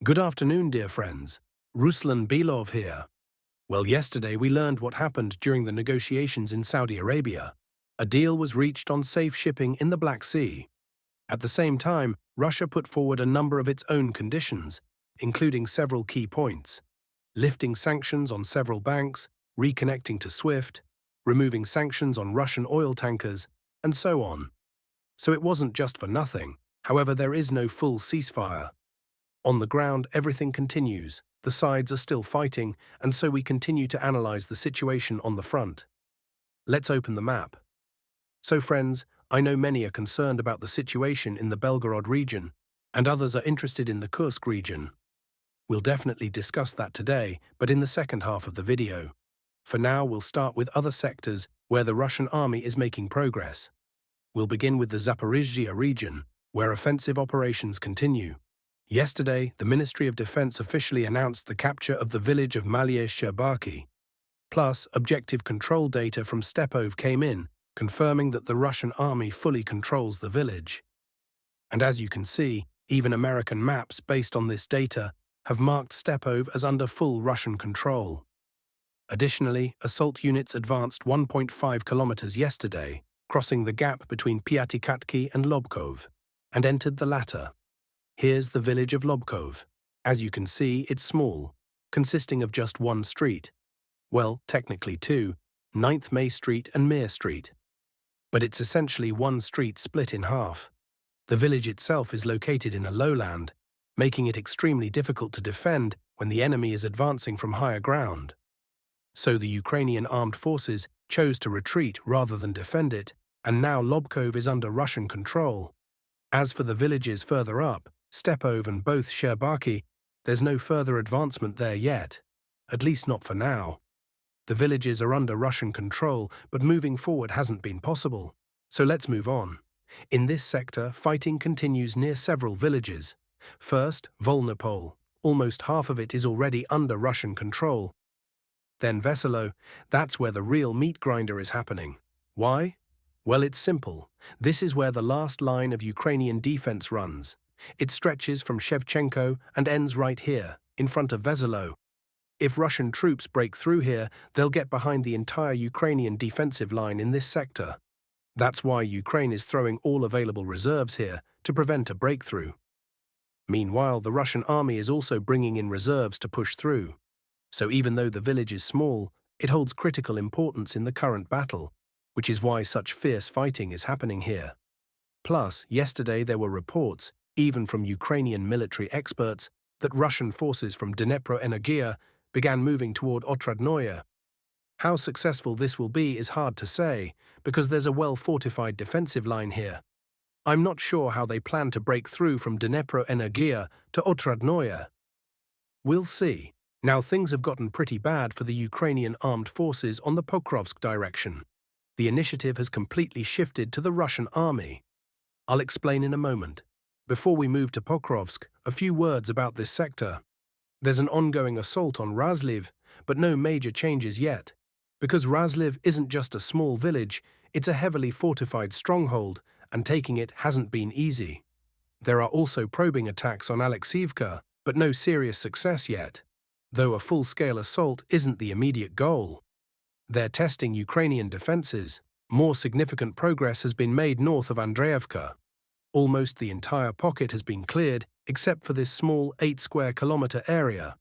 Good afternoon, dear friends. Ruslan Belov here. Well, yesterday we learned what happened during the negotiations in Saudi Arabia. A deal was reached on safe shipping in the Black Sea. At the same time, Russia put forward a number of its own conditions, including several key points: lifting sanctions on several banks, reconnecting to SWIFT, removing sanctions on Russian oil tankers, and so on. So it wasn't just for nothing. However, there is no full ceasefire. On the ground, everything continues. The sides are still fighting, and so we continue to analyze the situation on the front. Let's open the map. So friends, I know many are concerned about the situation in the Belgorod region, and others are interested in the Kursk region. We'll definitely discuss that today, but in the second half of the video. For now, we'll start with other sectors where the Russian army is making progress. We'll begin with the Zaporizhzhia region, where offensive operations continue. Yesterday, the Ministry of Defense officially announced the capture of the village of Sherbaki. Plus, objective control data from Stepov came in, confirming that the Russian army fully controls the village. And as you can see, even American maps based on this data have marked Stepov as under full Russian control. Additionally, assault units advanced 1.5 kilometers yesterday, crossing the gap between Piatikatki and Lobkov, and entered the latter. Here's the village of Lobkov. As you can see, it's small, consisting of just one street. Well, technically two, 9th May Street and Mir Street. But it's essentially one street split in half. The village itself is located in a lowland, making it extremely difficult to defend when the enemy is advancing from higher ground. So the Ukrainian armed forces chose to retreat rather than defend it, and now Lobkov is under Russian control. As for the villages further up, Stepov and both Sherbaki, there's no further advancement there yet, at least not for now. The villages are under Russian control, but moving forward hasn't been possible. So let's move on. In this sector, fighting continues near several villages. First, Volnopol. Almost half of it is already under Russian control. Then Veselo, that's where the real meat grinder is happening. Why? Well, it's simple. This is where the last line of Ukrainian defense runs. It stretches from Shevchenko and ends right here, in front of Veselo. If Russian troops break through here, they'll get behind the entire Ukrainian defensive line in this sector. That's why Ukraine is throwing all available reserves here to prevent a breakthrough. Meanwhile, the Russian army is also bringing in reserves to push through. So even though the village is small, it holds critical importance in the current battle, which is why such fierce fighting is happening here. Plus, yesterday there were reports, even from Ukrainian military experts, that Russian forces from Dnepro began moving toward Otradnoye. How successful this will be is hard to say, because there's a well-fortified defensive line here. I'm not sure how they plan to break through from Dnepro to Otradnoye. We'll see. Now things have gotten pretty bad for the Ukrainian armed forces on the Pokrovsk direction. The initiative has completely shifted to the Russian army. I'll explain in a moment. Before we move to Pokrovsk, a few words about this sector. There's an ongoing assault on Razliv, but no major changes yet. Because Razliv isn't just a small village, it's a heavily fortified stronghold, and taking it hasn't been easy. There are also probing attacks on Alexiivka, but no serious success yet, though a full-scale assault isn't the immediate goal. They're testing Ukrainian defenses. More significant progress has been made north of Andreevka. Almost the entire pocket has been cleared, except for this small 8-square-kilometer area.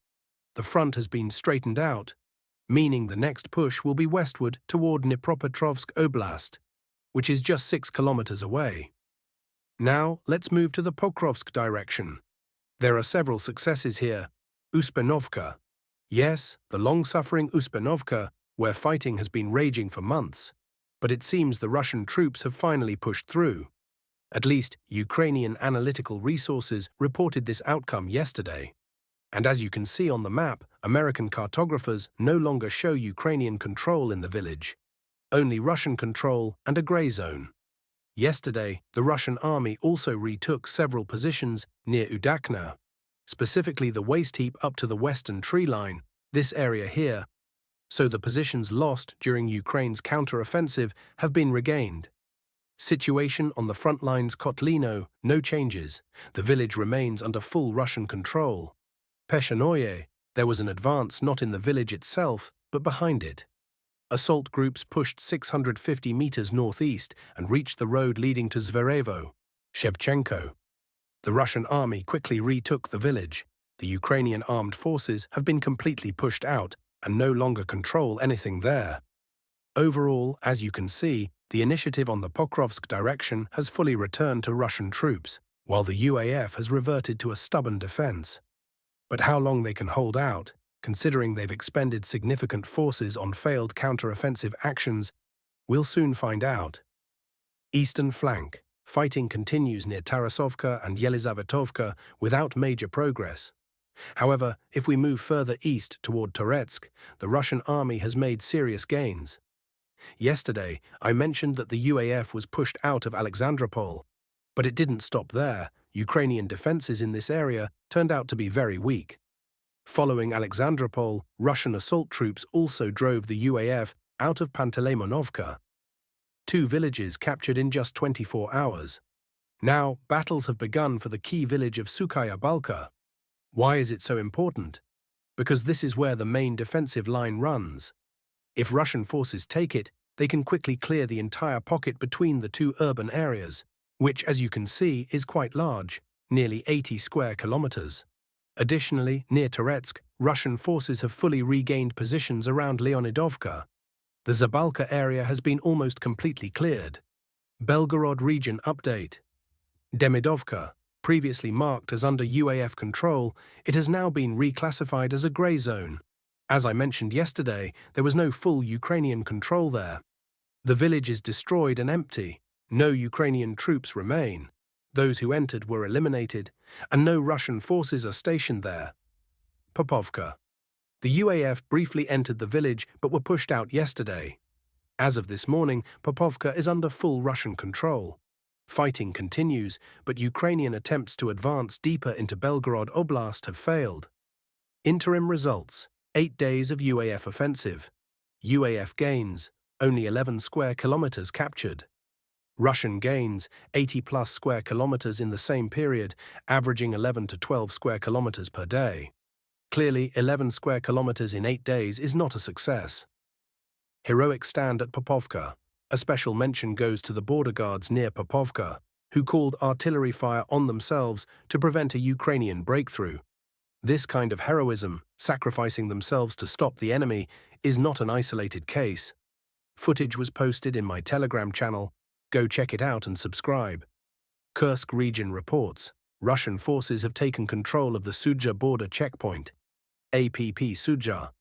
The front has been straightened out, meaning the next push will be westward toward Dnipropetrovsk Oblast, which is just 6 kilometers away. Now, let's move to the Pokrovsk direction. There are several successes here. Uspenovka. Yes, the long-suffering Uspenovka, where fighting has been raging for months. But it seems the Russian troops have finally pushed through. At least, Ukrainian analytical resources reported this outcome yesterday. And as you can see on the map, American cartographers no longer show Ukrainian control in the village. Only Russian control and a gray zone. Yesterday, the Russian army also retook several positions near Udakna, specifically the waste heap up to the western tree line, this area here. So the positions lost during Ukraine's counter-offensive have been regained. Situation on the front lines Kotlino, no changes. The village remains under full Russian control. Peshanoye, there was an advance not in the village itself, but behind it. Assault groups pushed 650 meters northeast and reached the road leading to Zverevo, Shevchenko. The Russian army quickly retook the village. The Ukrainian armed forces have been completely pushed out and no longer control anything there. Overall, as you can see, the initiative on the Pokrovsk direction has fully returned to Russian troops, while the UAF has reverted to a stubborn defense. But how long they can hold out, considering they've expended significant forces on failed counter-offensive actions, we'll soon find out. Eastern flank. Fighting continues near Tarasovka and Yelizavetovka without major progress. However, if we move further east toward Toretsk, the Russian army has made serious gains. Yesterday, I mentioned that the UAF was pushed out of Alexandropol, but it didn't stop there. Ukrainian defenses in this area turned out to be very weak. Following Alexandropol, Russian assault troops also drove the UAF out of Panteleimonovka. 2 villages captured in just 24 hours. Now, battles have begun for the key village of Sukhaya Balka. Why is it so important? Because this is where the main defensive line runs. If Russian forces take it, they can quickly clear the entire pocket between the 2 urban areas, which, as you can see, is quite large, nearly 80 square kilometers. Additionally, near Toretsk, Russian forces have fully regained positions around Leonidovka. The Zabalka area has been almost completely cleared. Belgorod region update. Demidovka, previously marked as under UAF control, it has now been reclassified as a grey zone. As I mentioned yesterday, there was no full Ukrainian control there. The village is destroyed and empty. No Ukrainian troops remain. Those who entered were eliminated, and no Russian forces are stationed there. Popovka. The UAF briefly entered the village but were pushed out yesterday. As of this morning, Popovka is under full Russian control. Fighting continues, but Ukrainian attempts to advance deeper into Belgorod Oblast have failed. Interim results: 8 days of UAF offensive. UAF gains: only 11 square kilometers captured. Russian gains: 80+ square kilometers in the same period, averaging 11 to 12 square kilometers per day. Clearly, 11 square kilometers in 8 days is not a success. Heroic stand at Popovka. A special mention goes to the border guards near Popovka, who called artillery fire on themselves to prevent a Ukrainian breakthrough. This kind of heroism, sacrificing themselves to stop the enemy, is not an isolated case. Footage was posted in my Telegram channel. Go check it out and subscribe. Kursk region reports: Russian forces have taken control of the Sudzha border checkpoint. APP Sudzha.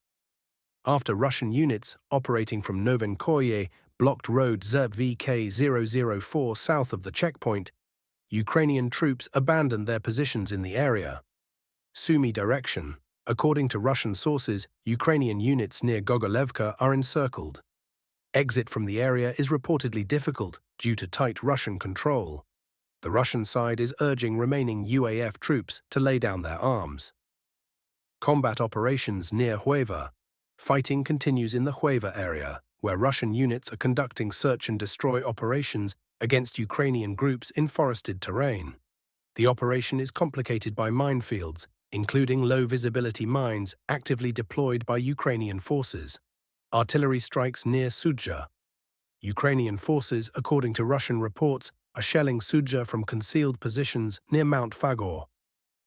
After Russian units operating from Novenkoye blocked road ZVK-004 south of the checkpoint, Ukrainian troops abandoned their positions in the area. Sumi direction. According to Russian sources, Ukrainian units near Gogolevka are encircled. Exit from the area is reportedly difficult due to tight Russian control. The Russian side is urging remaining UAF troops to lay down their arms. Combat operations near Hueva. Fighting continues in the Hueva area, where Russian units are conducting search and destroy operations against Ukrainian groups in forested terrain. The operation is complicated by minefields, including low-visibility mines actively deployed by Ukrainian forces. Artillery strikes near Sudzha. Ukrainian forces, according to Russian reports, are shelling Sudzha from concealed positions near Mount Fagor.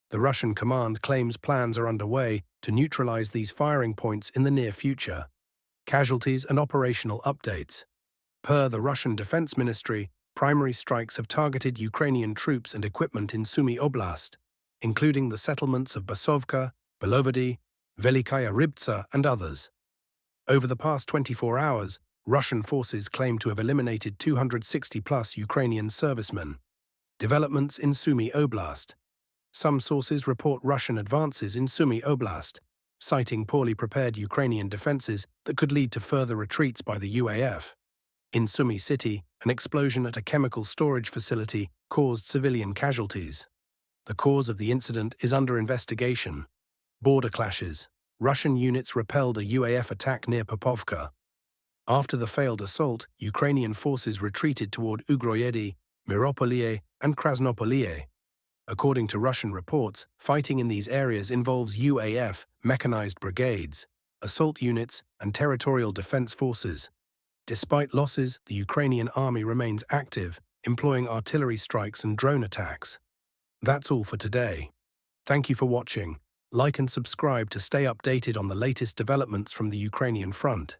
The Russian command claims plans are underway to neutralize these firing points in the near future. Casualties and operational updates. Per the Russian Defense Ministry, primary strikes have targeted Ukrainian troops and equipment in Sumi Oblast, including the settlements of Basovka, Belovody, Velikaya Rybtsa, and others. Over the past 24 hours, Russian forces claim to have eliminated 260+ Ukrainian servicemen. Developments in Sumi Oblast. Some sources report Russian advances in Sumi Oblast, citing poorly prepared Ukrainian defenses that could lead to further retreats by the UAF. In Sumi city, an explosion at a chemical storage facility caused civilian casualties. The cause of the incident is under investigation. Border clashes. Russian units repelled a UAF attack near Popovka. After the failed assault, Ukrainian forces retreated toward Ugroyedi, Miropoliye, and Krasnopoliye. According to Russian reports, fighting in these areas involves UAF, mechanized brigades, assault units, and territorial defense forces. Despite losses, the Ukrainian army remains active, employing artillery strikes and drone attacks. That's all for today. Thank you for watching. Like and subscribe to stay updated on the latest developments from the Ukrainian front.